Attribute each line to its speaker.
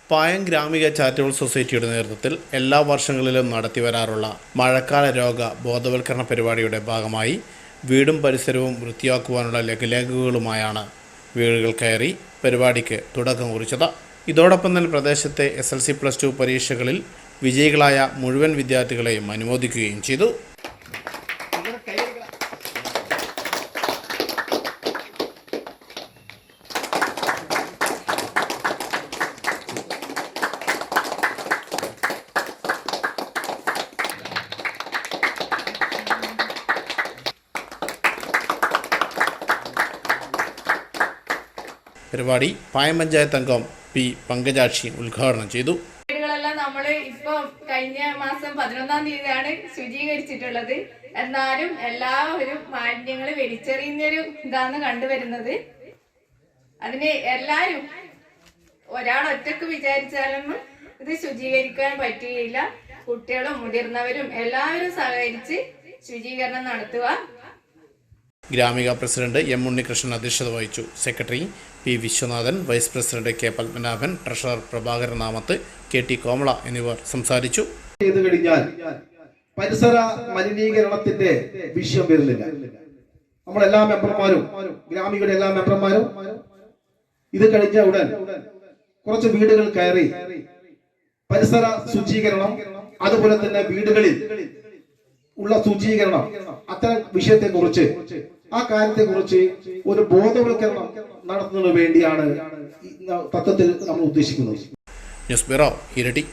Speaker 1: പായം Gramika charitable സൊസൈറ്റിയുടെ നേതൃത്വത്തിൽ എല്ലാ വർഷങ്ങളിലും നടത്തിവരാറുള്ള മഴക്കാല രോഗ ബോധവൽക്കരണ പരിപാടിയുടെ ഭാഗമായി വീടും പരിസരവും വൃത്തിയാക്കുവാനുള്ള ലഘുലേഖകളുമായാണ് വീടുകൾ കയറി പരിപാടിക്ക് തുടക്കം കുറിച്ചത്. ഇതോടൊപ്പം തന്നെ പ്രദേശത്തെ SLC+2 പരീക്ഷകളിൽ വിജയികളായ മുഴുവൻ വിദ്യാർത്ഥികളെയും അനുമോദിക്കുകയും ചെയ്തു. പരിപാടി പായം പഞ്ചായത്ത് അംഗം P. പങ്കജാക്ഷി ഉദ്ഘാടനം ചെയ്തു.
Speaker 2: നമ്മൾ ഇപ്പോൾ കഴിഞ്ഞ മാസം 11-ാം തീയതിയാണ് ശുചീകരിച്ചിട്ടുള്ളത്. എന്നാലും എല്ലാവരും മാലിന്യങ്ങൾ വലിച്ചെറിയുന്നൊരു ഇതാണ് കണ്ടുവരുന്നത്. അതിന് എല്ലാവരും ഒരാളൊറ്റക്ക് വിചാരിച്ചാലൊന്നും ഇത് ശുചീകരിക്കാൻ പറ്റുകയില്ല. കുട്ടികളും മുതിർന്നവരും എല്ലാവരും സഹകരിച്ച് ശുചീകരണം നടത്തുക.
Speaker 1: Gramika president M. ഉണ്ണികൃഷ്ണൻ അധ്യക്ഷത വഹിച്ചു. Secretary P. Viswanathan, vice president K. Padmanabhan, treasurer Prabhakaran Namath, KT Komala എന്നിവർ സംസാരിച്ചു.
Speaker 3: ചെയ്തു കഴിഞ്ഞാൽ പരിസര മലിനീകരണത്തിന്റെ വിഷയം വരുന്നില്ല. നമ്മളെല്ലാ മെമ്പർമാരും, ഗ്രാമികയുടെ എല്ലാ മെമ്പർമാരും ഇത് കഴിഞ്ഞ ഉടൻ കുറച്ച് വീടുകൾ കയറി പരിസര ശുചീകരണം, അതുപോലെ തന്നെ വീടുകളിൽ ഉള്ള ശുചീകരണം, അത്തരം വിഷയത്തെ കുറിച്ച് ആ കാര്യത്തെ കുറിച്ച് ഒരു ബോധവൽക്കരണം നടത്തുന്നതിന് വേണ്ടിയാണ് തത്വത്തിൽ നമ്മൾ ഉദ്ദേശിക്കുന്നത്.
Speaker 1: ന്യൂസ് ബ്യൂറോ, ഇരട്ടി.